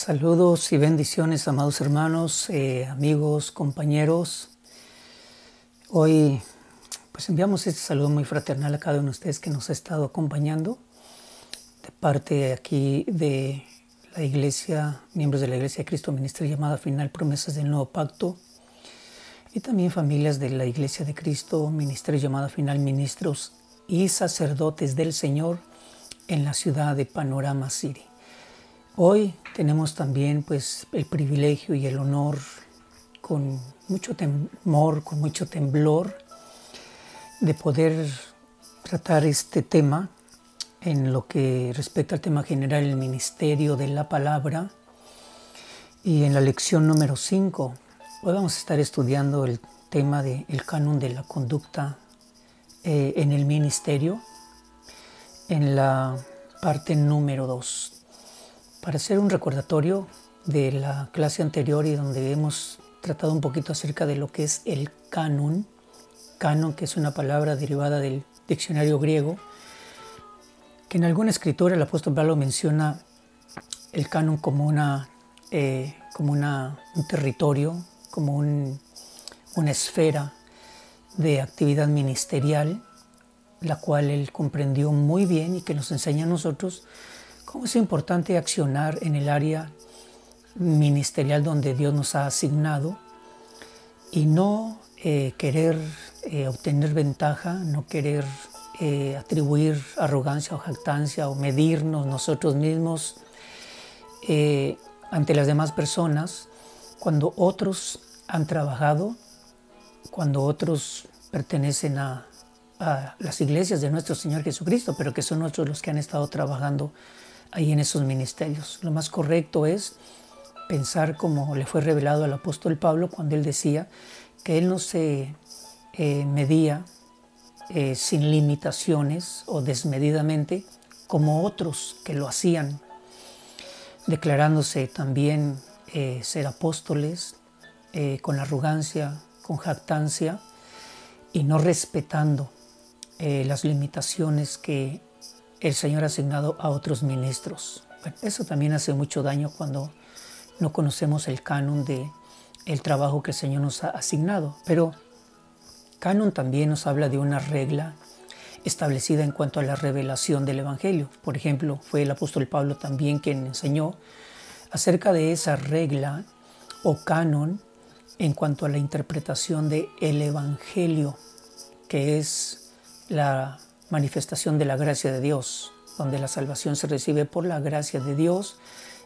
Saludos y bendiciones, amados hermanos, amigos, compañeros. Hoy pues enviamos este saludo muy fraternal a cada uno de ustedes que nos ha estado acompañando de parte aquí de la iglesia, miembros de la Iglesia de Cristo Ministerio Llamada Final, Promesas del Nuevo Pacto, y también familias de la Iglesia de Cristo Ministerio Llamada Final, ministros y sacerdotes del Señor en la ciudad de Panorama City. Hoy tenemos también pues el privilegio y el honor, con mucho temor, con mucho temblor, de poder tratar este tema en lo que respecta al tema general, el ministerio de la palabra. Y en la lección número 5, hoy vamos a estar estudiando el tema del canon de la conducta en el ministerio, en la parte número 2. Para hacer un recordatorio de la clase anterior y donde hemos tratado un poquito acerca de lo que es el canon, que es una palabra derivada del diccionario griego, que en alguna escritura el apóstol Pablo menciona el canon como un territorio, como una esfera de actividad ministerial, la cual él comprendió muy bien y que nos enseña a nosotros cómo es importante accionar en el área ministerial donde Dios nos ha asignado y no querer obtener ventaja, no querer atribuir arrogancia o jactancia o medirnos nosotros mismos ante las demás personas cuando otros han trabajado, cuando otros pertenecen a las iglesias de nuestro Señor Jesucristo, pero que son otros los que han estado trabajando ahí en esos ministerios. Lo más correcto es pensar como le fue revelado al apóstol Pablo cuando él decía que él no se medía sin limitaciones o desmedidamente como otros que lo hacían, declarándose también ser apóstoles con arrogancia, con jactancia y no respetando las limitaciones que el Señor ha asignado a otros ministros. Bueno, eso también hace mucho daño cuando no conocemos el canon del trabajo que el Señor nos ha asignado. Pero canon también nos habla de una regla establecida en cuanto a la revelación del Evangelio. Por ejemplo, fue el apóstol Pablo también quien enseñó acerca de esa regla o canon en cuanto a la interpretación del Evangelio, que es la manifestación de la gracia de Dios, donde la salvación se recibe por la gracia de Dios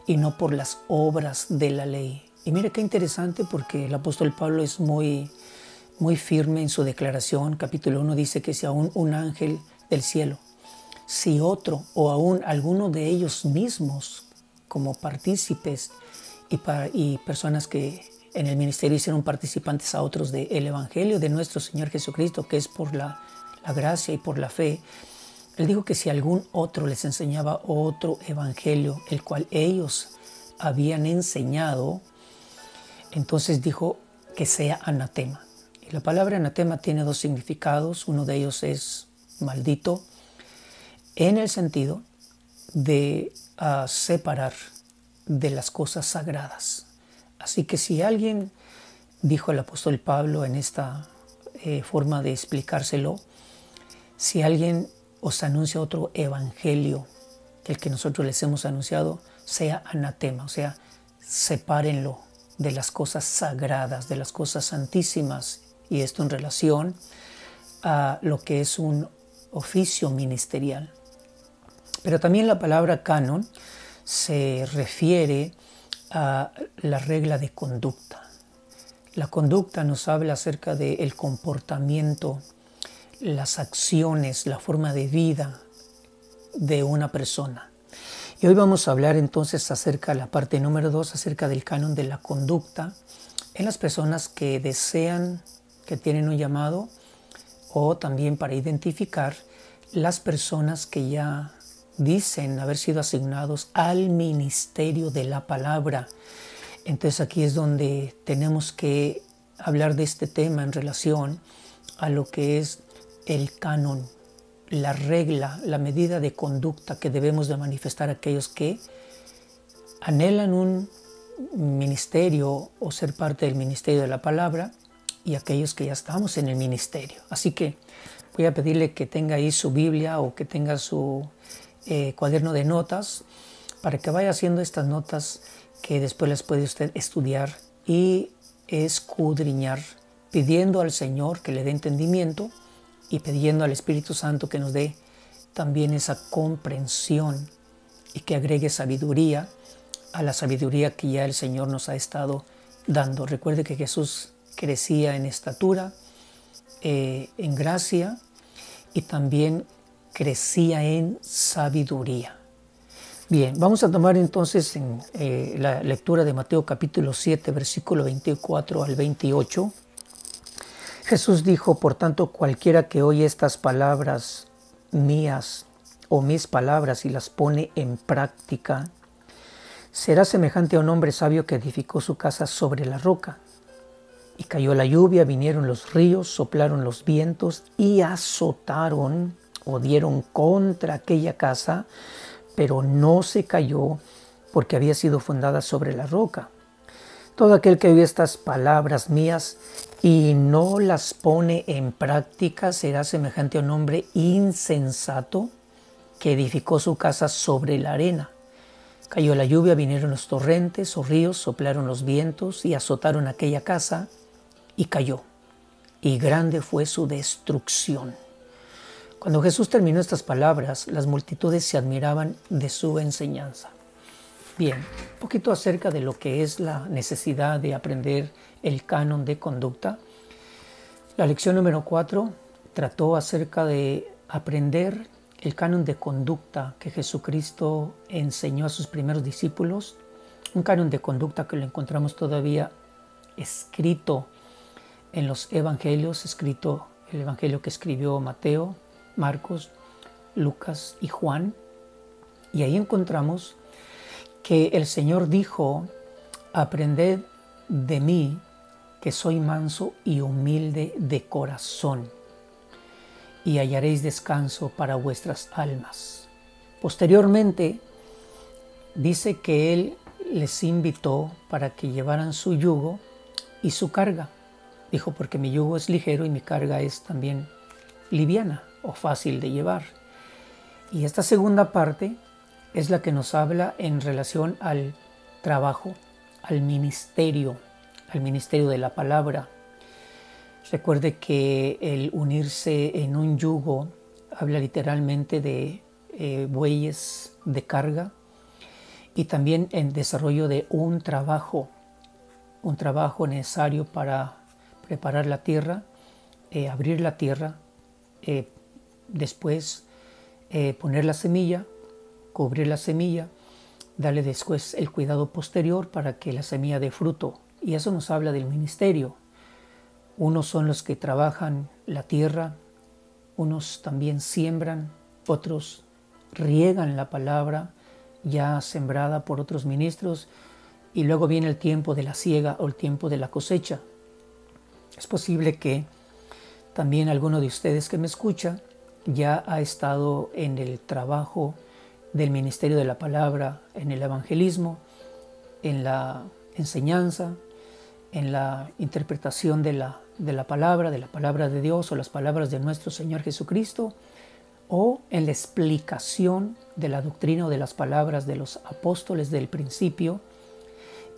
y no por las obras de la ley. Y mire qué interesante, porque el apóstol Pablo es muy firme en su declaración. Capítulo 1 dice que si aún un ángel del cielo, si otro o aún alguno de ellos mismos como partícipes y personas que en el ministerio hicieron participantes a otros del Evangelio de nuestro Señor Jesucristo, que es por la gracia y por la fe, él dijo que si algún otro les enseñaba otro evangelio, el cual ellos habían enseñado, entonces dijo que sea anatema. Y la palabra anatema tiene dos significados. Uno de ellos es maldito, en el sentido de separar de las cosas sagradas. Así que si alguien, dijo el apóstol Pablo en esta forma de explicárselo, si alguien os anuncia otro evangelio que el que nosotros les hemos anunciado, sea anatema, o sea, sepárenlo de las cosas sagradas, de las cosas santísimas, y esto en relación a lo que es un oficio ministerial. Pero también la palabra canon se refiere a la regla de conducta. La conducta nos habla acerca del comportamiento, las acciones, la forma de vida de una persona. Y hoy vamos a hablar entonces acerca de la parte número 2, acerca del canon de la conducta en las personas que desean, que tienen un llamado, o también para identificar las personas que ya dicen haber sido asignados al ministerio de la palabra. Entonces aquí es donde tenemos que hablar de este tema en relación a lo que es el canon, la regla, la medida de conducta que debemos de manifestar aquellos que anhelan un ministerio o ser parte del ministerio de la palabra, y aquellos que ya estamos en el ministerio. Así que voy a pedirle que tenga ahí su Biblia o que tenga su cuaderno de notas para que vaya haciendo estas notas que después las puede usted estudiar y escudriñar, pidiendo al Señor que le dé entendimiento y pidiendo al Espíritu Santo que nos dé también esa comprensión y que agregue sabiduría a la sabiduría que ya el Señor nos ha estado dando. Recuerde que Jesús crecía en estatura, en gracia, y también crecía en sabiduría. Bien, vamos a tomar entonces la lectura de Mateo capítulo 7, versículo 24 al 28. Jesús dijo: por tanto, cualquiera que oye estas palabras mías o mis palabras y las pone en práctica, será semejante a un hombre sabio que edificó su casa sobre la roca. Y cayó la lluvia, vinieron los ríos, soplaron los vientos y azotaron o dieron contra aquella casa, pero no se cayó porque había sido fundada sobre la roca. Todo aquel que oye estas palabras mías y no las pone en práctica será semejante a un hombre insensato que edificó su casa sobre la arena. Cayó la lluvia, vinieron los torrentes o ríos, soplaron los vientos y azotaron aquella casa, y cayó, y grande fue su destrucción. Cuando Jesús terminó estas palabras, las multitudes se admiraban de su enseñanza. Bien, un poquito acerca de lo que es la necesidad de aprender el canon de conducta. La lección número 4 trató acerca de aprender el canon de conducta que Jesucristo enseñó a sus primeros discípulos. Un canon de conducta que lo encontramos todavía escrito en los evangelios, escrito el evangelio que escribió Mateo, Marcos, Lucas y Juan. Y ahí encontramos que el Señor dijo: aprended de mí, que soy manso y humilde de corazón, y hallaréis descanso para vuestras almas. Posteriormente, dice que Él les invitó para que llevaran su yugo y su carga. Dijo: porque mi yugo es ligero y mi carga es también liviana o fácil de llevar. Y esta segunda parte es la que nos habla en relación al trabajo, al ministerio de la palabra. Recuerde que el unirse en un yugo habla literalmente de bueyes de carga, y también en desarrollo de un trabajo necesario para preparar la tierra, abrir la tierra, después poner la semilla, cubrir la semilla, darle después el cuidado posterior para que la semilla dé fruto. Y eso nos habla del ministerio. Unos son los que trabajan la tierra, unos también siembran, otros riegan la palabra ya sembrada por otros ministros, y luego viene el tiempo de la siega o el tiempo de la cosecha. Es posible que también alguno de ustedes que me escucha ya ha estado en el trabajo del ministerio de la palabra, en el evangelismo, en la enseñanza, en la interpretación de la palabra de Dios o las palabras de nuestro Señor Jesucristo, o en la explicación de la doctrina o de las palabras de los apóstoles del principio.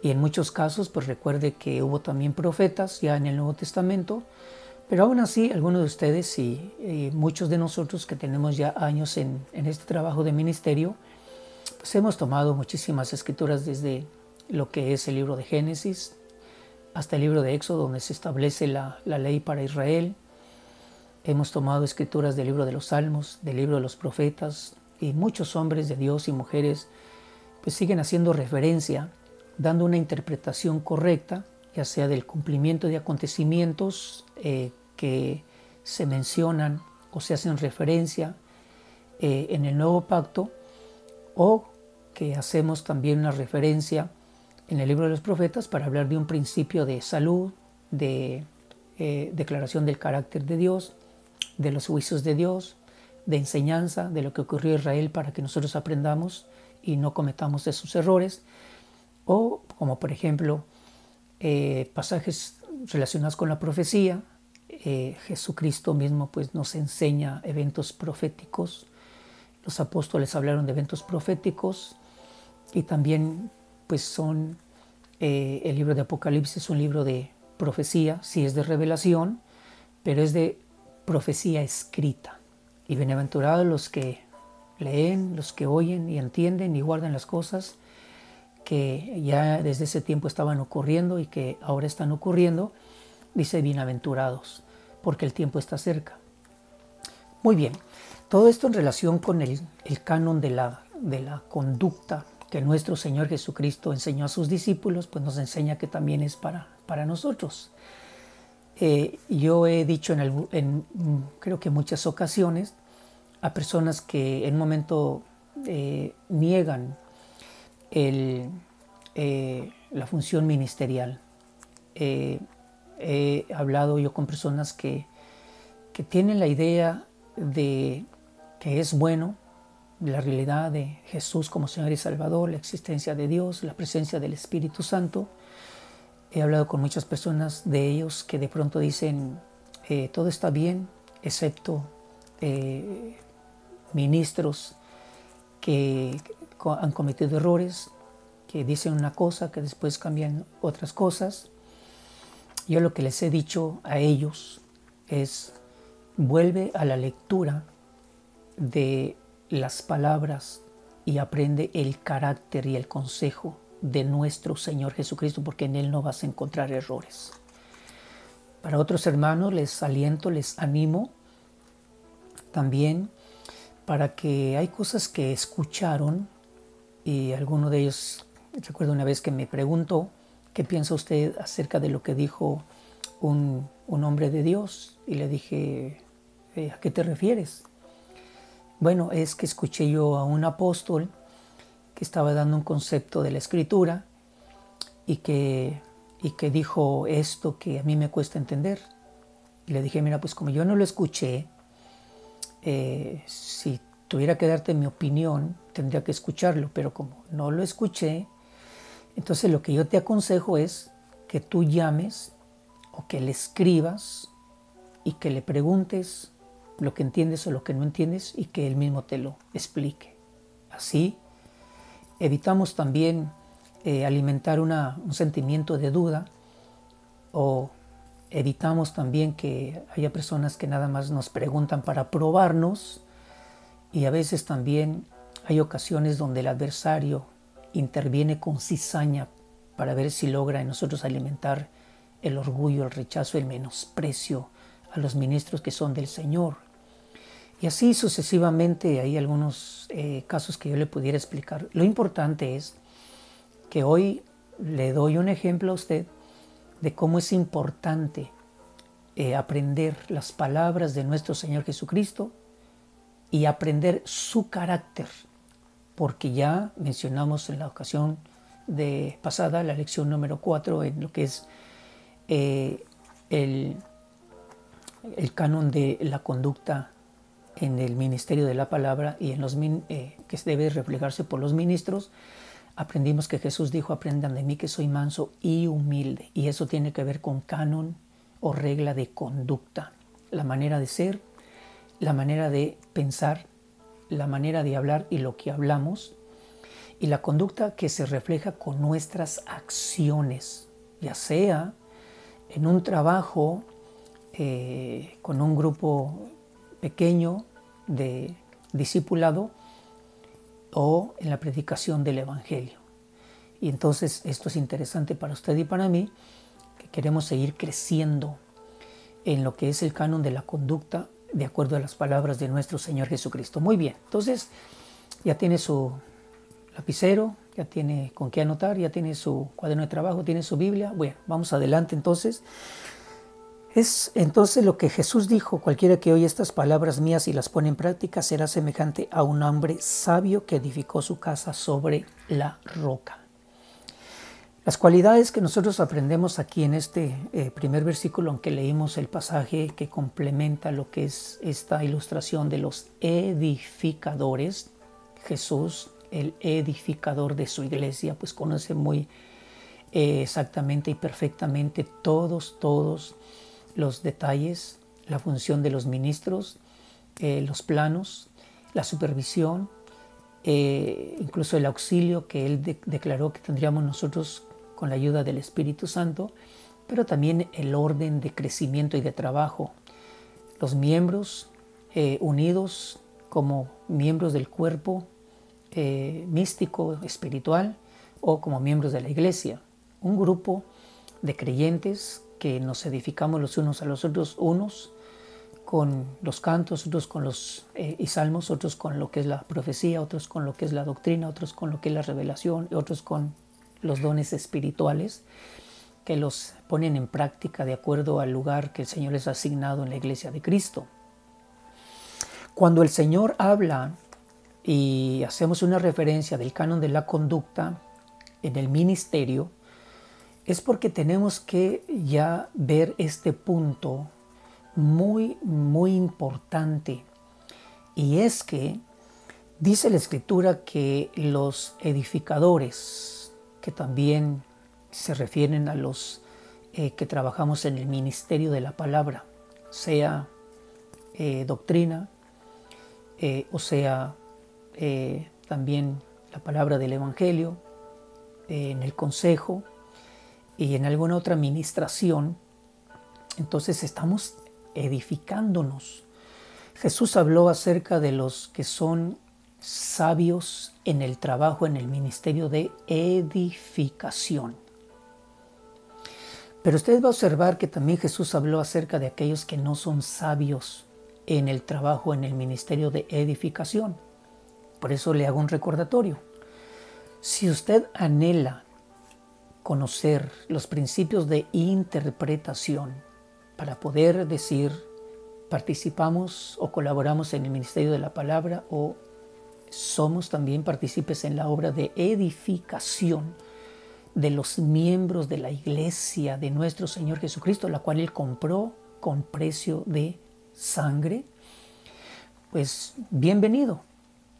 Y en muchos casos, pues recuerde que hubo también profetas ya en el Nuevo Testamento, pero aún así algunos de ustedes y muchos de nosotros que tenemos ya años en este trabajo de ministerio, pues hemos tomado muchísimas escrituras desde lo que es el libro de Génesis hasta el libro de Éxodo, donde se establece la ley para Israel. Hemos tomado escrituras del libro de los Salmos, del libro de los profetas, y muchos hombres de Dios y mujeres pues siguen haciendo referencia, dando una interpretación correcta, ya sea del cumplimiento de acontecimientos que se mencionan o se hacen referencia en el Nuevo Pacto, o que hacemos también una referencia en el libro de los profetas para hablar de un principio de salud, de declaración del carácter de Dios, de los juicios de Dios, de enseñanza de lo que ocurrió en Israel para que nosotros aprendamos y no cometamos esos errores. O como por ejemplo pasajes relacionados con la profecía. Jesucristo mismo pues nos enseña eventos proféticos. Los apóstoles hablaron de eventos proféticos y también pues son el libro de Apocalipsis es un libro de profecía, sí es de revelación, pero es de profecía escrita. Y bienaventurados los que leen, los que oyen y entienden y guardan las cosas que ya desde ese tiempo estaban ocurriendo y que ahora están ocurriendo. Dice bienaventurados, porque el tiempo está cerca. Muy bien, todo esto en relación con el canon de la conducta que nuestro Señor Jesucristo enseñó a sus discípulos, pues nos enseña que también es para nosotros. Yo he dicho creo que muchas ocasiones a personas que en un momento niegan la función ministerial. He hablado yo con personas que tienen la idea de que es bueno la realidad de Jesús como Señor y Salvador, la existencia de Dios, la presencia del Espíritu Santo. He hablado con muchas personas de ellos que de pronto dicen todo está bien, excepto ministros que han cometido errores, que dicen una cosa, que después cambian otras cosas. Yo lo que les he dicho a ellos es: vuelve a la lectura de las palabras y aprende el carácter y el consejo de nuestro Señor Jesucristo, porque en Él no vas a encontrar errores. Para otros hermanos les aliento, les animo también para que hay cosas que escucharon y alguno de ellos, recuerdo una vez que me preguntó: ¿qué piensa usted acerca de lo que dijo un hombre de Dios? Y le dije: ¿a qué te refieres? Bueno, es que escuché yo a un apóstol que estaba dando un concepto de la Escritura y que dijo esto que a mí me cuesta entender. Y le dije: mira, pues como yo no lo escuché, si tuviera que darte mi opinión, tendría que escucharlo, pero como no lo escuché, entonces lo que yo te aconsejo es que tú llames o que le escribas y que le preguntes lo que entiendes o lo que no entiendes y que él mismo te lo explique. Así evitamos también alimentar un sentimiento de duda, o evitamos también que haya personas que nada más nos preguntan para probarnos, y a veces también hay ocasiones donde el adversario interviene con cizaña para ver si logra en nosotros alimentar el orgullo, el rechazo, el menosprecio a los ministros que son del Señor. Y así sucesivamente hay algunos casos que yo le pudiera explicar. Lo importante es que hoy le doy un ejemplo a usted de cómo es importante aprender las palabras de nuestro Señor Jesucristo y aprender su carácter, porque ya mencionamos en la ocasión pasada, la lección número 4, en lo que es el canon de la conducta en el ministerio de la palabra y en que debe reflejarse por los ministros. Aprendimos que Jesús dijo: aprendan de mí que soy manso y humilde, y eso tiene que ver con canon o regla de conducta, la manera de ser, la manera de pensar, la manera de hablar y lo que hablamos, y la conducta que se refleja con nuestras acciones, ya sea en un trabajo con un grupo pequeño de discipulado o en la predicación del Evangelio. Y entonces esto es interesante para usted y para mí, que queremos seguir creciendo en lo que es el canon de la conducta de acuerdo a las palabras de nuestro Señor Jesucristo. Muy bien, entonces ya tiene su lapicero, ya tiene con qué anotar, ya tiene su cuaderno de trabajo, tiene su Biblia. Bueno, vamos adelante entonces. Es entonces lo que Jesús dijo: cualquiera que oye estas palabras mías y las pone en práctica será semejante a un hombre sabio que edificó su casa sobre la roca. Las cualidades que nosotros aprendemos aquí en este primer versículo, aunque leímos el pasaje que complementa lo que es esta ilustración de los edificadores, Jesús el edificador de su iglesia, pues conoce muy exactamente y perfectamente todos los detalles, la función de los ministros, los planos, la supervisión, incluso el auxilio que Él declaró que tendríamos nosotros con la ayuda del Espíritu Santo, pero también el orden de crecimiento y de trabajo. Los miembros unidos como miembros del cuerpo místico, espiritual, o como miembros de la iglesia. Un grupo de creyentes que nos edificamos los unos a los otros, unos con los cantos, otros con los y salmos, otros con lo que es la profecía, otros con lo que es la doctrina, otros con lo que es la revelación, y otros con los dones espirituales, que los ponen en práctica de acuerdo al lugar que el Señor les ha asignado en la iglesia de Cristo. Cuando el Señor habla y hacemos una referencia del canon de la conducta en el ministerio, es porque tenemos que ya ver este punto muy importante, y es que dice la Escritura que los edificadores, que también se refieren a los que trabajamos en el ministerio de la palabra, sea doctrina o sea también la palabra del Evangelio, en el consejo y en alguna otra ministración, entonces estamos edificándonos. Jesús habló acerca de los que son sabios en el trabajo, en el ministerio de edificación. Pero usted va a observar que también Jesús habló acerca de aquellos que no son sabios en el trabajo, en el ministerio de edificación. Por eso le hago un recordatorio. Si usted anhela conocer los principios de interpretación para poder decir participamos o colaboramos en el ministerio de la palabra o somos también partícipes en la obra de edificación de los miembros de la iglesia de nuestro Señor Jesucristo, la cual Él compró con precio de sangre, pues bienvenido.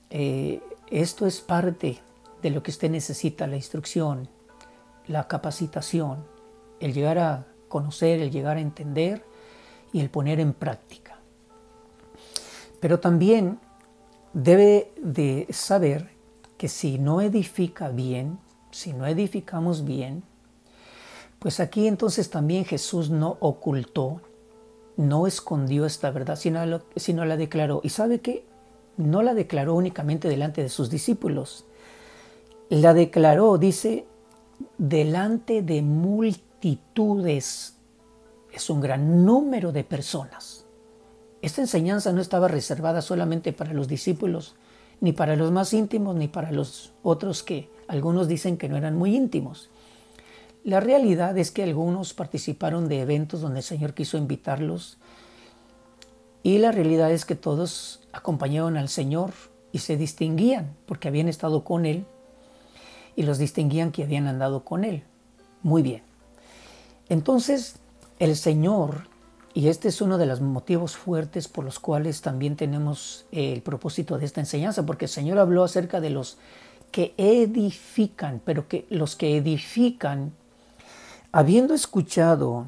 Esto es parte de lo que usted necesita: la instrucción, la capacitación, el llegar a conocer, el llegar a entender y el poner en práctica. Pero también debe de saber que si no edifica bien, si no edificamos bien, pues aquí entonces también Jesús no ocultó, no escondió esta verdad, sino la declaró. ¿Y sabe qué? No la declaró únicamente delante de sus discípulos. La declaró, dice, delante de multitudes. Es un gran número de personas. Esta enseñanza no estaba reservada solamente para los discípulos, ni para los más íntimos, ni para los otros que algunos dicen que no eran muy íntimos. La realidad es que algunos participaron de eventos donde el Señor quiso invitarlos, y la realidad es que todos acompañaban al Señor y se distinguían porque habían estado con Él y los distinguían que habían andado con Él. Muy bien. Entonces, el Señor, y este es uno de los motivos fuertes por los cuales también tenemos el propósito de esta enseñanza, porque el Señor habló acerca de los que edifican, pero que los que edifican, habiendo escuchado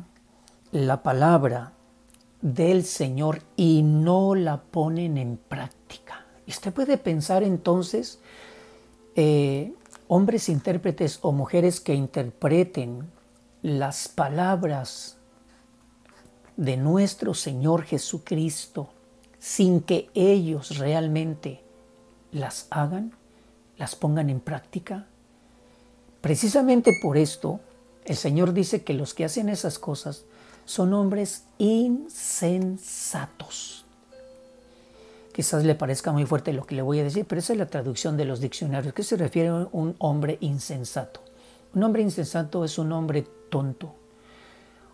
la palabra del Señor y no la ponen en práctica. Y usted puede pensar entonces, hombres intérpretes o mujeres que interpreten las palabras de nuestro Señor Jesucristo sin que ellos realmente las hagan, las pongan en práctica. Precisamente por esto, el Señor dice que los que hacen esas cosas son hombres insensatos. Quizás le parezca muy fuerte lo que le voy a decir, pero esa es la traducción de los diccionarios. ¿Qué se refiere a un hombre insensato? Un hombre insensato es un hombre tonto,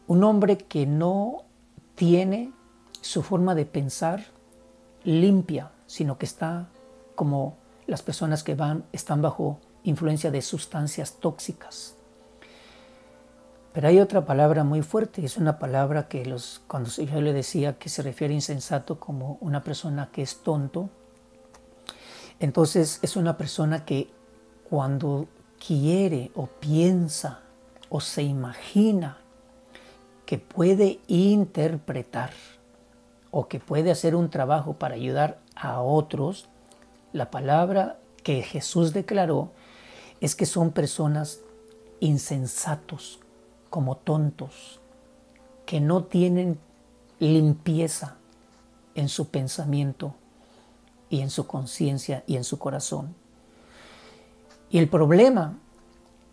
un hombre que no tiene su forma de pensar limpia, sino que está como las personas que están bajo influencia de sustancias tóxicas. Pero hay otra palabra muy fuerte, es una palabra que cuando yo le decía que se refiere a insensato como una persona que es tonto, Entonces es una persona que cuando quiere o piensa o se imagina que puede interpretar o que puede hacer un trabajo para ayudar a otros, la palabra que Jesús declaró es que son personas insensatos, como tontos, que no tienen limpieza en su pensamiento y en su conciencia y en su corazón. Y el problema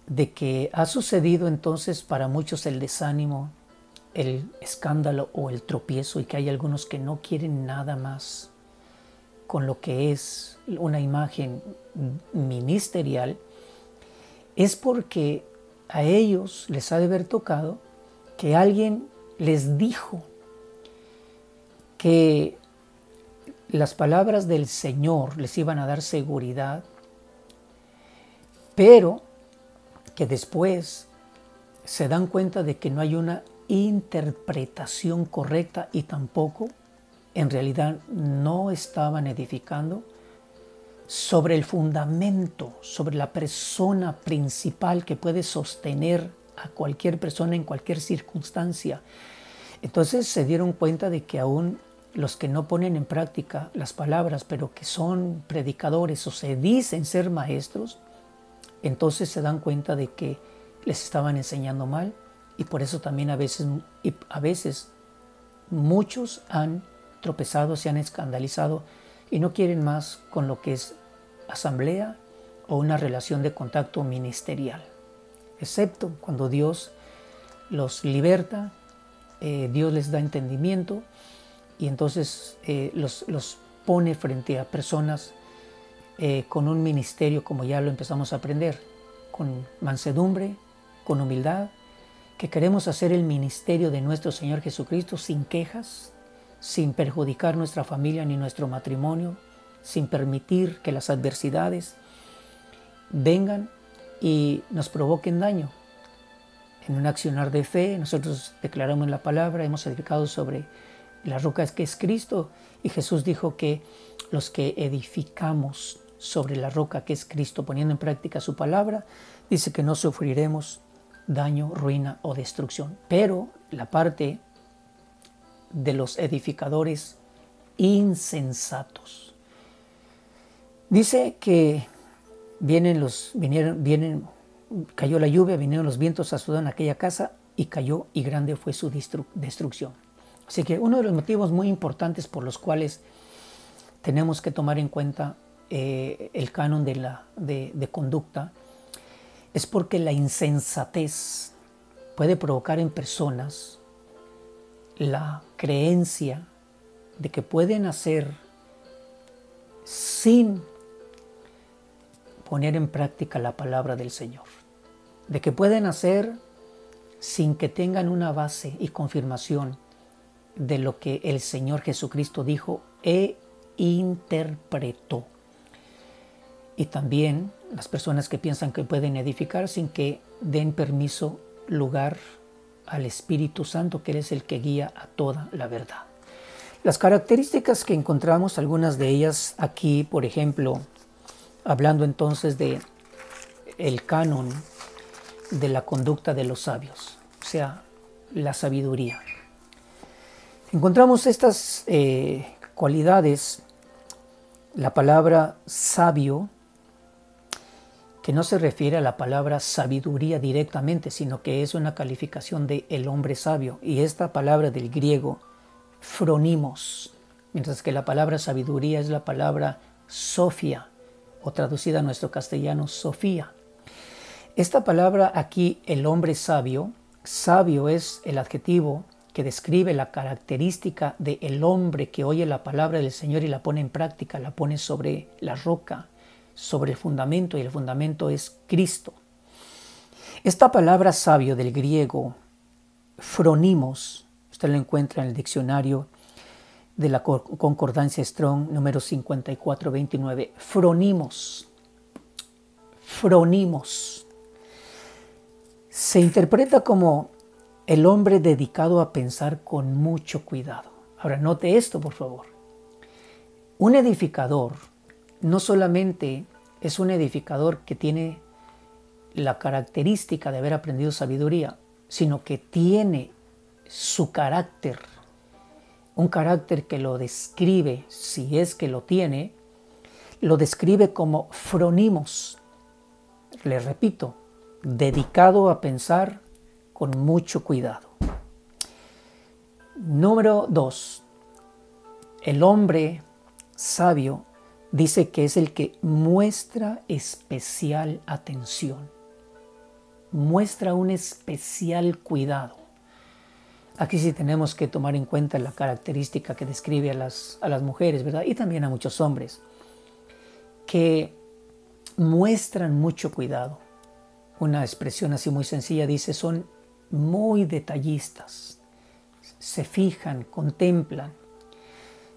de que ha sucedido entonces para muchos el desánimo, el escándalo o el tropiezo, y que hay algunos que no quieren nada más con lo que es una imagen ministerial, es porque a ellos les ha de haber tocado que alguien les dijo que las palabras del Señor les iban a dar seguridad, pero que después se dan cuenta de que no hay una interpretación correcta y tampoco en realidad no estaban edificando sobre el fundamento, sobre la persona principal que puede sostener a cualquier persona en cualquier circunstancia. Entonces se dieron cuenta de que aún los que no ponen en práctica las palabras, pero que son predicadores o se dicen ser maestros, entonces se dan cuenta de que les estaban enseñando mal, y por eso también a veces muchos han tropezado, se han escandalizado y no quieren más con lo que es asamblea o una relación de contacto ministerial, excepto cuando Dios los liberta, Dios les da entendimiento y entonces los pone frente a personas con un ministerio, como ya lo empezamos a aprender, con mansedumbre, con humildad, que queremos hacer el ministerio de nuestro Señor Jesucristo sin quejas, sin perjudicar nuestra familia ni nuestro matrimonio, sin permitir que las adversidades vengan y nos provoquen daño. En un accionar de fe, nosotros declaramos la palabra, hemos edificado sobre la roca que es Cristo, y Jesús dijo que los que edificamos sobre la roca que es Cristo, poniendo en práctica su palabra, dice que no sufriremos daño, ruina o destrucción. Pero la parte de los edificadores insensatos, dice que cayó la lluvia, vinieron los vientos, azotaron aquella casa y cayó, y grande fue su destrucción. Así que uno de los motivos muy importantes por los cuales tenemos que tomar en cuenta el canon de conducta es porque la insensatez puede provocar en personas la creencia de que pueden hacer sin poner en práctica la palabra del Señor, de que pueden hacer sin que tengan una base y confirmación de lo que el Señor Jesucristo dijo e interpretó. Y también las personas que piensan que pueden edificar sin que den permiso, lugar al Espíritu Santo, que Él es el que guía a toda la verdad. Las características que encontramos, algunas de ellas aquí, por ejemplo, hablando entonces de el canon de la conducta de los sabios, o sea, la sabiduría. Encontramos estas cualidades, la palabra sabio, que no se refiere a la palabra sabiduría directamente, sino que es una calificación de el hombre sabio. Y esta palabra del griego, phronimos, mientras que la palabra sabiduría es la palabra sofia, o traducida a nuestro castellano, Sofía. Esta palabra aquí, el hombre sabio, sabio es el adjetivo que describe la característica del hombre que oye la palabra del Señor y la pone en práctica, la pone sobre la roca, sobre el fundamento, y el fundamento es Cristo. Esta palabra sabio del griego, phronimos, usted lo encuentra en el diccionario de la Concordancia Strong, número 5429. Phronimos. Se interpreta como el hombre dedicado a pensar con mucho cuidado. Ahora, note esto, por favor. Un edificador no solamente es un edificador que tiene la característica de haber aprendido sabiduría, sino que tiene su carácter, un carácter que lo describe, si es que lo tiene, lo describe como fronimos. Le repito, dedicado a pensar con mucho cuidado. Número 2. El hombre sabio dice que es el que muestra especial atención, muestra un especial cuidado. Aquí sí tenemos que tomar en cuenta la característica que describe a las mujeres, ¿verdad? Y también a muchos hombres, que muestran mucho cuidado. Una expresión así muy sencilla dice, son muy detallistas, se fijan, contemplan.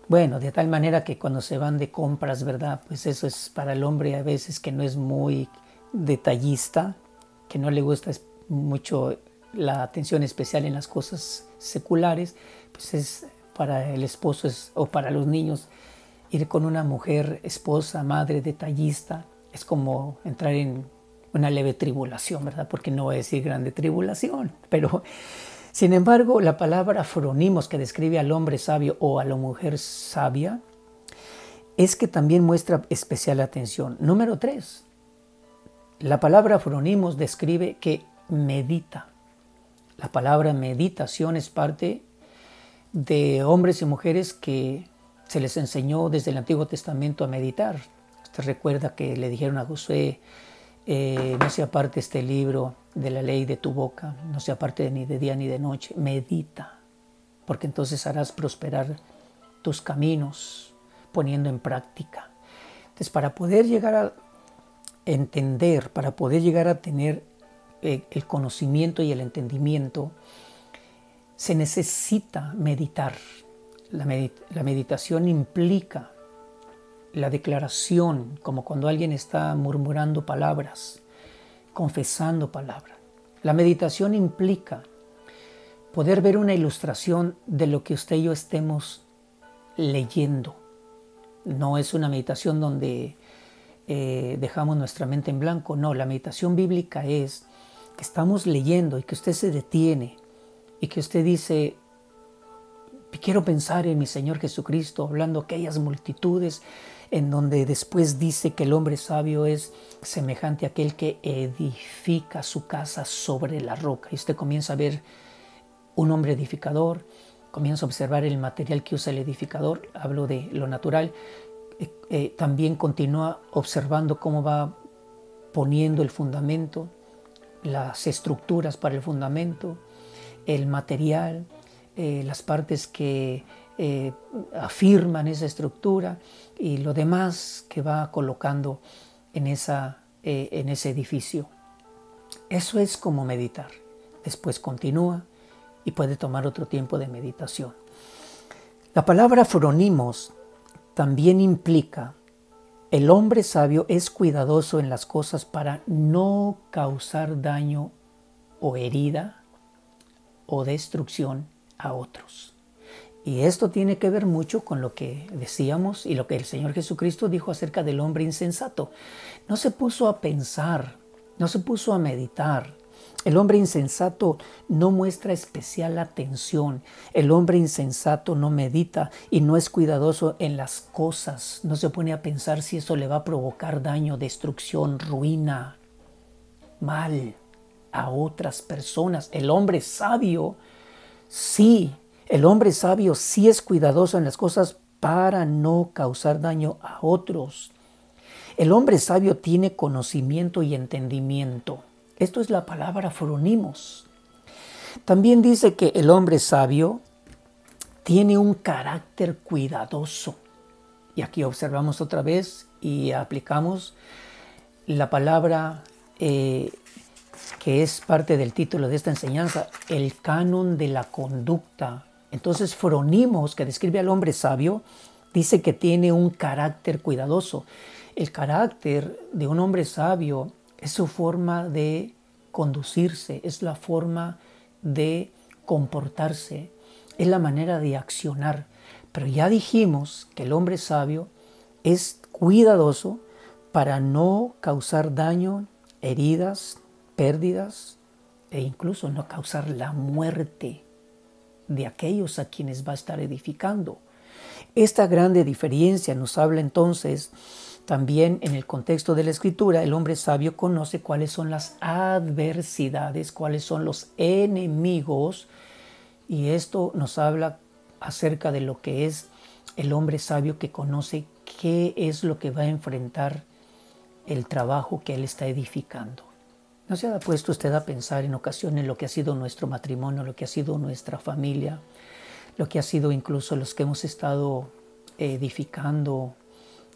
Bueno, de tal manera que cuando se van de compras, ¿verdad? Pues eso es para el hombre a veces que no es muy detallista, que no le gusta mucho la atención especial en las cosas seculares, pues es para el esposo o para los niños ir con una mujer, esposa, madre, detallista, es como entrar en una leve tribulación, ¿verdad? Porque no voy a decir grande tribulación, pero sin embargo, la palabra fronimos que describe al hombre sabio o a la mujer sabia es que también muestra especial atención. Número 3, la palabra fronimos describe que medita. La palabra meditación es parte de hombres y mujeres que se les enseñó desde el Antiguo Testamento a meditar. Usted recuerda que le dijeron a Josué, no se aparte este libro de la ley de tu boca, no se aparte ni de día ni de noche, medita, porque entonces harás prosperar tus caminos poniendo en práctica. Entonces, para poder llegar a entender, para poder llegar a tener el conocimiento y el entendimiento, se necesita meditar. La meditación implica la declaración, como cuando alguien está murmurando palabras, confesando palabras. La meditación implica poder ver una ilustración de lo que usted y yo estemos leyendo. No es una meditación donde dejamos nuestra mente en blanco. No, la meditación bíblica es que estamos leyendo y que usted se detiene y que usted dice, quiero pensar en mi Señor Jesucristo, hablando aquellas multitudes en donde después dice que el hombre sabio es semejante a aquel que edifica su casa sobre la roca. Y usted comienza a ver un hombre edificador, comienza a observar el material que usa el edificador, hablo de lo natural, también continúa observando cómo va poniendo el fundamento, las estructuras para el fundamento, el material, las partes que afirman esa estructura y lo demás que va colocando en ese edificio. Eso es como meditar. Después continúa y puede tomar otro tiempo de meditación. La palabra fronimos también implica el hombre sabio es cuidadoso en las cosas para no causar daño o herida o destrucción a otros. Y esto tiene que ver mucho con lo que decíamos y lo que el Señor Jesucristo dijo acerca del hombre insensato. No se puso a pensar, no se puso a meditar. El hombre insensato no muestra especial atención. El hombre insensato no medita y no es cuidadoso en las cosas. No se pone a pensar si eso le va a provocar daño, destrucción, ruina, mal a otras personas. El hombre sabio sí es cuidadoso en las cosas para no causar daño a otros. El hombre sabio tiene conocimiento y entendimiento. Esto es la palabra fronimos. También dice que el hombre sabio tiene un carácter cuidadoso. Y aquí observamos otra vez y aplicamos la palabra que es parte del título de esta enseñanza, el canon de la conducta. Entonces, fronimos, que describe al hombre sabio, dice que tiene un carácter cuidadoso. El carácter de un hombre sabio es su forma de conducirse, es la forma de comportarse, es la manera de accionar. Pero ya dijimos que el hombre sabio es cuidadoso para no causar daño, heridas, pérdidas e incluso no causar la muerte de aquellos a quienes va a estar edificando. Esta grande diferencia nos habla entonces también en el contexto de la Escritura. El hombre sabio conoce cuáles son las adversidades, cuáles son los enemigos, y esto nos habla acerca de lo que es el hombre sabio, que conoce qué es lo que va a enfrentar el trabajo que él está edificando. ¿No se ha puesto usted a pensar en ocasiones lo que ha sido nuestro matrimonio, lo que ha sido nuestra familia, lo que ha sido incluso los que hemos estado edificando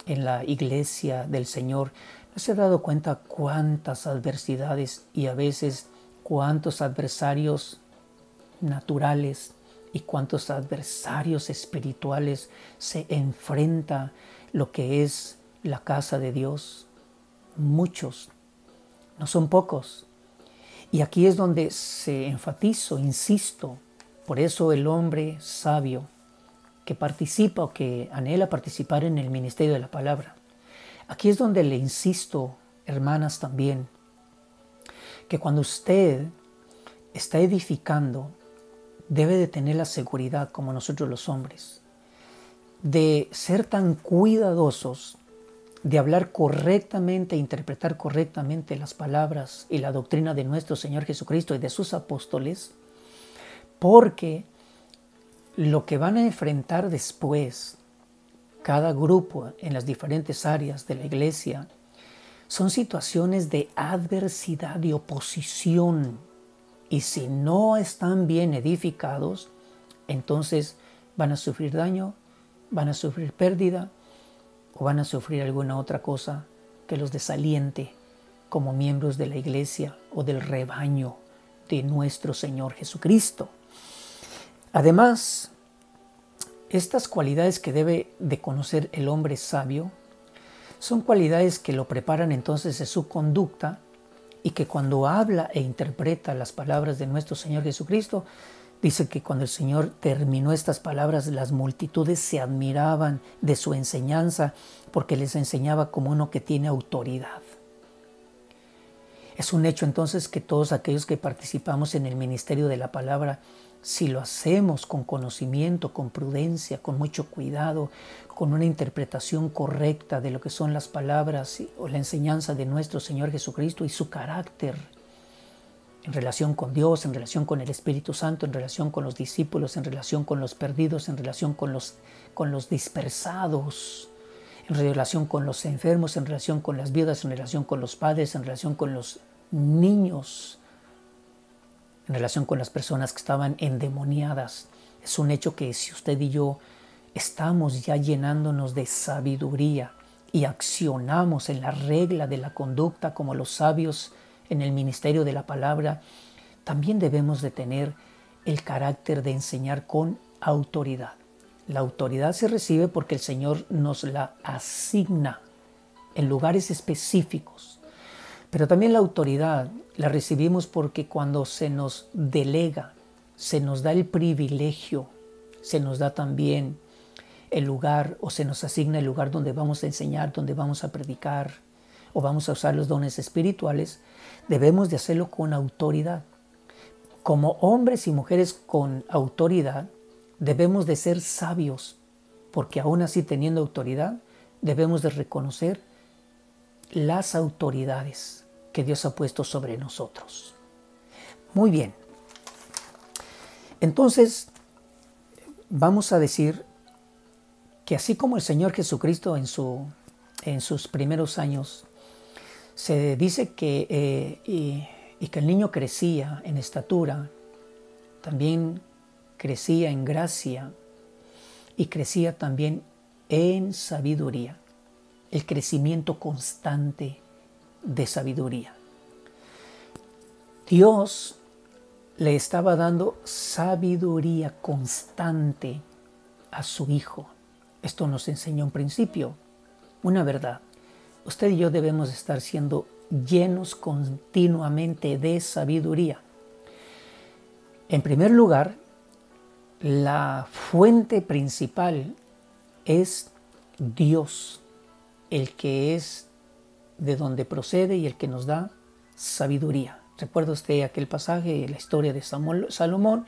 en la iglesia del Señor? ¿No se ha dado cuenta cuántas adversidades y a veces cuántos adversarios naturales y cuántos adversarios espirituales se enfrenta lo que es la casa de Dios? Muchos, no son pocos. Y aquí es donde se enfatizo, insisto, por eso el hombre sabio que participa o que anhela participar en el ministerio de la palabra. Aquí es donde le insisto, hermanas, también, que cuando usted está edificando, debe de tener la seguridad, como nosotros los hombres, de ser tan cuidadosos, de hablar correctamente, interpretar correctamente las palabras y la doctrina de nuestro Señor Jesucristo y de sus apóstoles, porque lo que van a enfrentar después cada grupo en las diferentes áreas de la iglesia son situaciones de adversidad y oposición. Y si no están bien edificados, entonces van a sufrir daño, van a sufrir pérdida o van a sufrir alguna otra cosa que los desaliente como miembros de la iglesia o del rebaño de nuestro Señor Jesucristo. Además, estas cualidades que debe de conocer el hombre sabio son cualidades que lo preparan entonces de su conducta, y que cuando habla e interpreta las palabras de nuestro Señor Jesucristo, dice que cuando el Señor terminó estas palabras, las multitudes se admiraban de su enseñanza, porque les enseñaba como uno que tiene autoridad. Es un hecho entonces que todos aquellos que participamos en el ministerio de la palabra, si lo hacemos con conocimiento, con prudencia, con mucho cuidado, con una interpretación correcta de lo que son las palabras o la enseñanza de nuestro Señor Jesucristo y su carácter en relación con Dios, en relación con el Espíritu Santo, en relación con los discípulos, en relación con los perdidos, en relación con los dispersados, en relación con los enfermos, en relación con las viudas, en relación con los padres, en relación con los niños, en relación con las personas que estaban endemoniadas. Es un hecho que si usted y yo estamos ya llenándonos de sabiduría y accionamos en la regla de la conducta como los sabios en el ministerio de la palabra, también debemos de tener el carácter de enseñar con autoridad. La autoridad se recibe porque el Señor nos la asigna en lugares específicos. Pero también la autoridad la recibimos porque cuando se nos delega, se nos da el privilegio, se nos da también el lugar o se nos asigna el lugar donde vamos a enseñar, donde vamos a predicar o vamos a usar los dones espirituales, debemos de hacerlo con autoridad. Como hombres y mujeres con autoridad, debemos de ser sabios, porque aún así teniendo autoridad, debemos de reconocer las autoridades que Dios ha puesto sobre nosotros. Muy bien. Entonces, vamos a decir que así como el Señor Jesucristo en sus primeros años, se dice que, y que el niño crecía en estatura, también crecía en gracia y crecía también en sabiduría. El crecimiento constante de sabiduría. Dios le estaba dando sabiduría constante a su Hijo. Esto nos enseñó en principio una verdad. Usted y yo debemos estar siendo llenos continuamente de sabiduría. En primer lugar, la fuente principal es Dios. el que es de donde procede y el que nos da sabiduría. ¿Recuerda usted aquel pasaje, la historia de Salomón?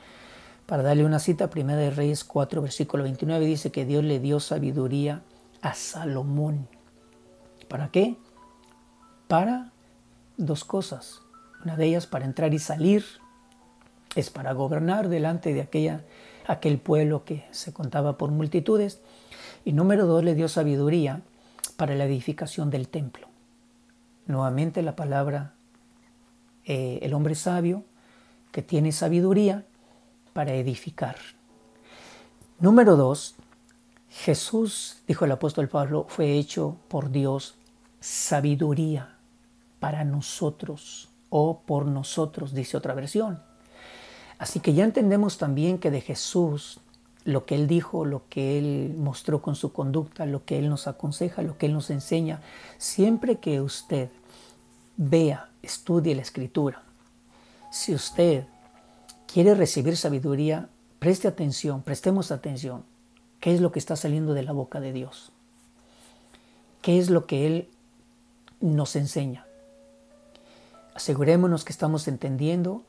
Para darle una cita, Primera de Reyes 4, versículo 29, dice que Dios le dio sabiduría a Salomón. ¿Para qué? Para dos cosas. Una de ellas para entrar y salir, es para gobernar delante de aquel pueblo que se contaba por multitudes. Y número dos, le dio sabiduría para la edificación del templo. Nuevamente la palabra, el hombre sabio que tiene sabiduría para edificar. Número dos, Jesús, dijo el apóstol Pablo, fue hecho por Dios sabiduría para nosotros o por nosotros, dice otra versión. Así que ya entendemos también que de Jesús, lo que Él dijo, lo que Él mostró con su conducta, lo que Él nos aconseja, lo que Él nos enseña, siempre que usted vea, estudie la Escritura, si usted quiere recibir sabiduría, preste atención, prestemos atención. ¿Qué es lo que está saliendo de la boca de Dios? ¿Qué es lo que Él nos enseña? Asegurémonos que estamos entendiendo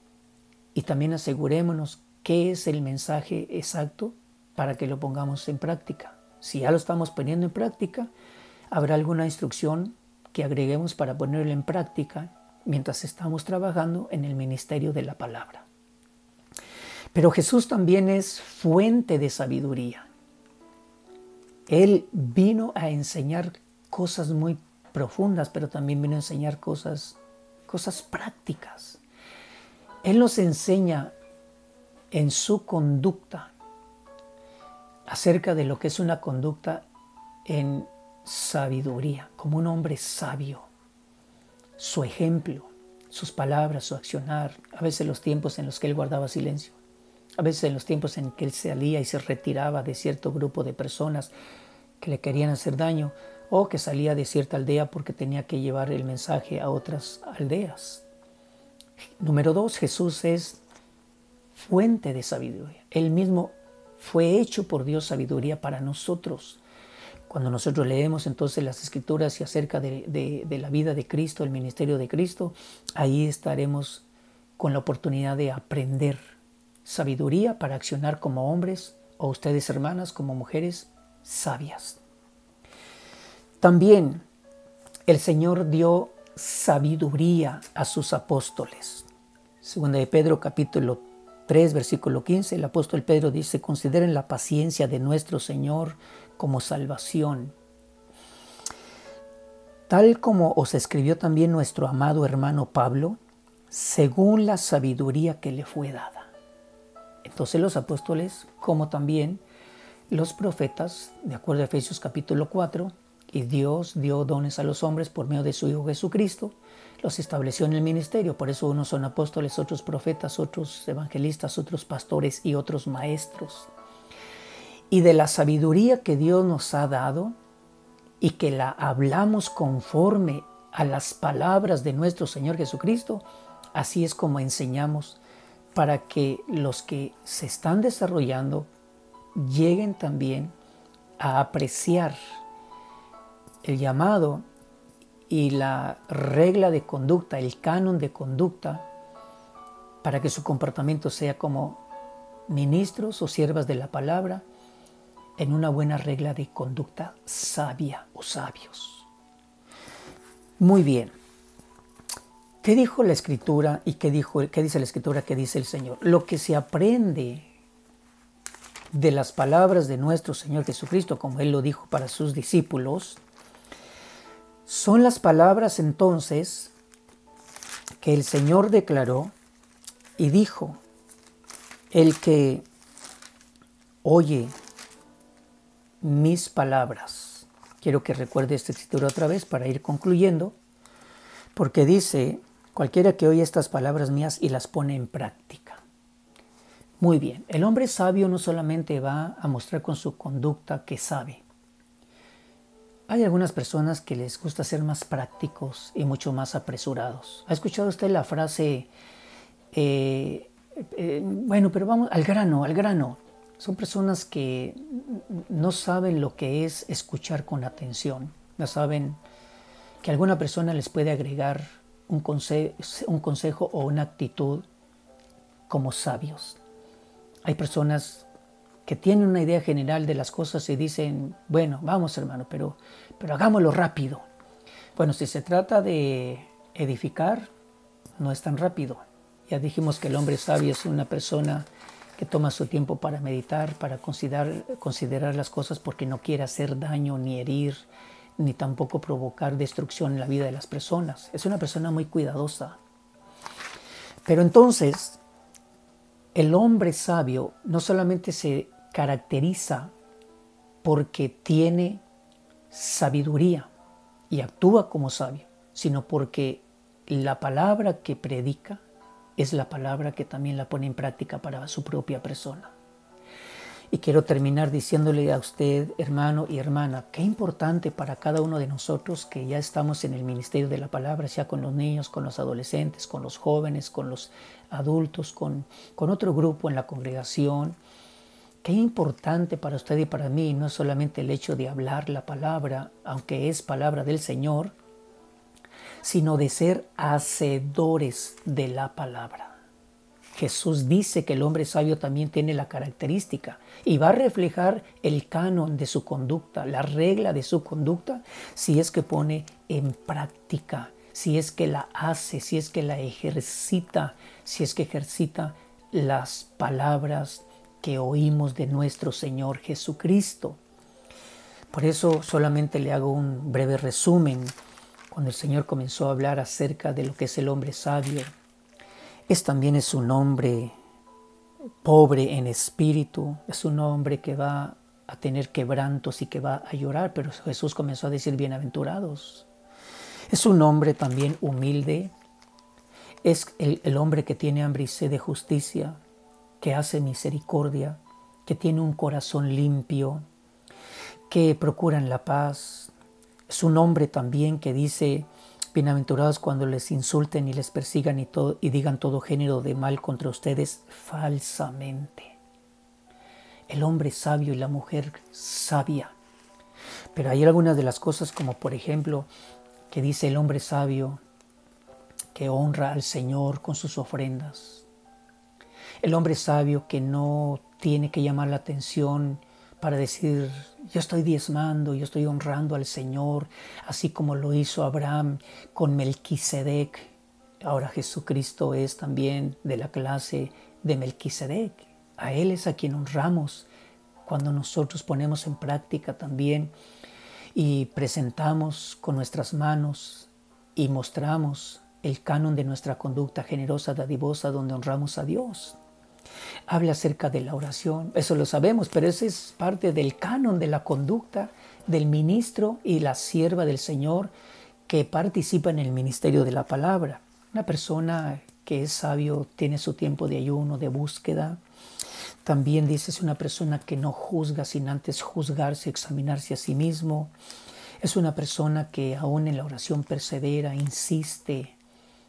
y también asegurémonos qué es el mensaje exacto para que lo pongamos en práctica. Si ya lo estamos poniendo en práctica, habrá alguna instrucción que agreguemos para ponerlo en práctica mientras estamos trabajando en el ministerio de la palabra. Pero Jesús también es fuente de sabiduría. Él vino a enseñar cosas muy profundas, pero también vino a enseñar cosas prácticas. Él nos enseña en su conducta acerca de lo que es una conducta en sabiduría, como un hombre sabio. Su ejemplo, sus palabras, su accionar, a veces los tiempos en los que Él guardaba silencio, a veces en los tiempos en que Él salía y se retiraba de cierto grupo de personas que le querían hacer daño, o que salía de cierta aldea porque tenía que llevar el mensaje a otras aldeas. Número dos, Jesús es fuente de sabiduría. Él mismo fue hecho por Dios sabiduría para nosotros. Cuando nosotros leemos entonces las Escrituras y acerca de la vida de Cristo, el ministerio de Cristo, ahí estaremos con la oportunidad de aprender sabiduría para accionar como hombres, o ustedes hermanas como mujeres sabias. También el Señor dio sabiduría a sus apóstoles. Segunda de Pedro capítulo 3 versículo 15, el apóstol Pedro dice: consideren la paciencia de nuestro Señor como salvación, tal como os escribió también nuestro amado hermano Pablo, según la sabiduría que le fue dada. Entonces los apóstoles, como también los profetas, de acuerdo a Efesios capítulo 4, y Dios dio dones a los hombres por medio de su Hijo Jesucristo, los estableció en el ministerio. Por eso unos son apóstoles, otros profetas, otros evangelistas, otros pastores y otros maestros. Y de la sabiduría que Dios nos ha dado y que la hablamos conforme a las palabras de nuestro Señor Jesucristo, así es como enseñamos para que los que se están desarrollando lleguen también a apreciar el llamado y la regla de conducta, el canon de conducta, para que su comportamiento sea como ministros o siervas de la palabra, en una buena regla de conducta sabia o sabios. Muy bien. ¿Qué dijo la Escritura y qué dice la Escritura, qué dice el Señor? Lo que se aprende de las palabras de nuestro Señor Jesucristo, como Él lo dijo para sus discípulos, son las palabras entonces que el Señor declaró y dijo: el que oye mis palabras. Quiero que recuerde esta escritura otra vez para ir concluyendo, porque dice: cualquiera que oye estas palabras mías y las pone en práctica. Muy bien, el hombre sabio no solamente va a mostrar con su conducta que sabe. Hay algunas personas que les gusta ser más prácticos y mucho más apresurados. ¿Ha escuchado usted la frase, bueno, pero vamos al grano, al grano? Son personas que no saben lo que es escuchar con atención. Ya saben que alguna persona les puede agregar un consejo o una actitud como sabios. Hay personas que tienen una idea general de las cosas y dicen, bueno, vamos hermano, pero hagámoslo rápido. Bueno, si se trata de edificar, no es tan rápido. Ya dijimos que el hombre sabio es una persona que toma su tiempo para meditar, para considerar las cosas porque no quiere hacer daño ni herir, ni tampoco provocar destrucción en la vida de las personas. Es una persona muy cuidadosa. Pero entonces, el hombre sabio no solamente se caracteriza porque tiene sabiduría y actúa como sabio, sino porque la palabra que predica es la palabra que también la pone en práctica para su propia persona. Y quiero terminar diciéndole a usted, hermano y hermana, qué importante para cada uno de nosotros que ya estamos en el ministerio de la palabra, sea con los niños, con los adolescentes, con los jóvenes, con los adultos, con otro grupo en la congregación. Qué importante para usted y para mí, no solamente el hecho de hablar la palabra, aunque es palabra del Señor, sino de ser hacedores de la palabra. Jesús dice que el hombre sabio también tiene la característica y va a reflejar el canon de su conducta, la regla de su conducta, si es que pone en práctica, si es que la hace, si es que la ejercita, si es que ejercita las palabras que oímos de nuestro Señor Jesucristo. Por eso solamente le hago un breve resumen. Cuando el Señor comenzó a hablar acerca de lo que es el hombre sabio, también es un hombre pobre en espíritu, es un hombre que va a tener quebrantos y que va a llorar, pero Jesús comenzó a decir bienaventurados. Es un hombre también humilde, es el hombre que tiene hambre y sed de justicia, que hace misericordia, que tiene un corazón limpio, que procuran la paz. Es un hombre también que dice, bienaventurados cuando les insulten y les persigan y digan todo género de mal contra ustedes falsamente. El hombre sabio y la mujer sabia. Pero hay algunas de las cosas como por ejemplo que dice el hombre sabio que honra al Señor con sus ofrendas. El hombre sabio que no tiene que llamar la atención para decir, yo estoy diezmando, yo estoy honrando al Señor, así como lo hizo Abraham con Melquisedec. Ahora Jesucristo es también de la clase de Melquisedec. A Él es a quien honramos cuando nosotros ponemos en práctica también y presentamos con nuestras manos y mostramos el canon de nuestra conducta generosa, dadivosa, donde honramos a Dios. Habla acerca de la oración, eso lo sabemos, pero eso es parte del canon de la conducta del ministro y la sierva del Señor que participa en el ministerio de la palabra. Una persona que es sabio tiene su tiempo de ayuno, de búsqueda. También dice, es una persona que no juzga sin antes juzgarse, examinarse a sí mismo. Es una persona que aún en la oración persevera, insiste,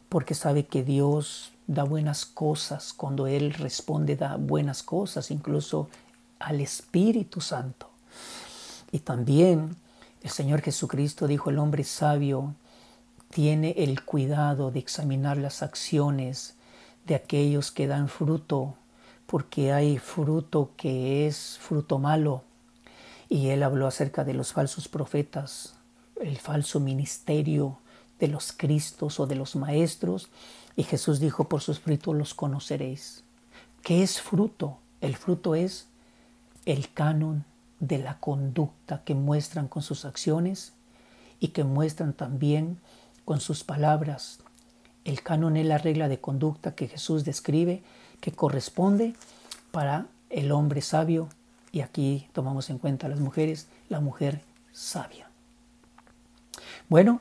porque sabe que Dios da buenas cosas. Cuando Él responde, da buenas cosas, incluso al Espíritu Santo. Y también el Señor Jesucristo dijo, el hombre sabio tiene el cuidado de examinar las acciones de aquellos que dan fruto, porque hay fruto que es fruto malo. Y Él habló acerca de los falsos profetas, el falso ministerio de los Cristos o de los maestros. Y Jesús dijo, por sus frutos los conoceréis. ¿Qué es fruto? El fruto es el canon de la conducta que muestran con sus acciones y que muestran también con sus palabras. El canon es la regla de conducta que Jesús describe, que corresponde para el hombre sabio, y aquí tomamos en cuenta a las mujeres, la mujer sabia. Bueno,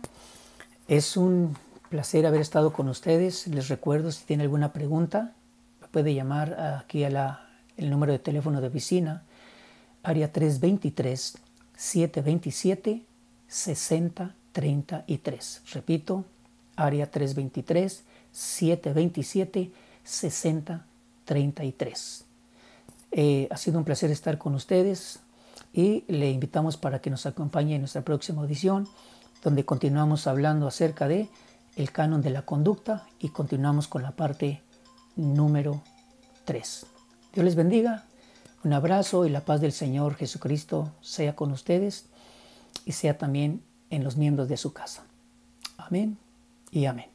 es un placer haber estado con ustedes. Les recuerdo, si tiene alguna pregunta, me puede llamar aquí a el número de teléfono de oficina, área 323-727-6033. Repito, área 323-727-6033. Ha sido un placer estar con ustedes. y le invitamos para que nos acompañe en nuestra próxima audición, donde continuamos hablando acerca de el canon de la conducta y continuamos con la parte número 3. Dios les bendiga, un abrazo y la paz del Señor Jesucristo sea con ustedes y sea también en los miembros de su casa. Amén y amén.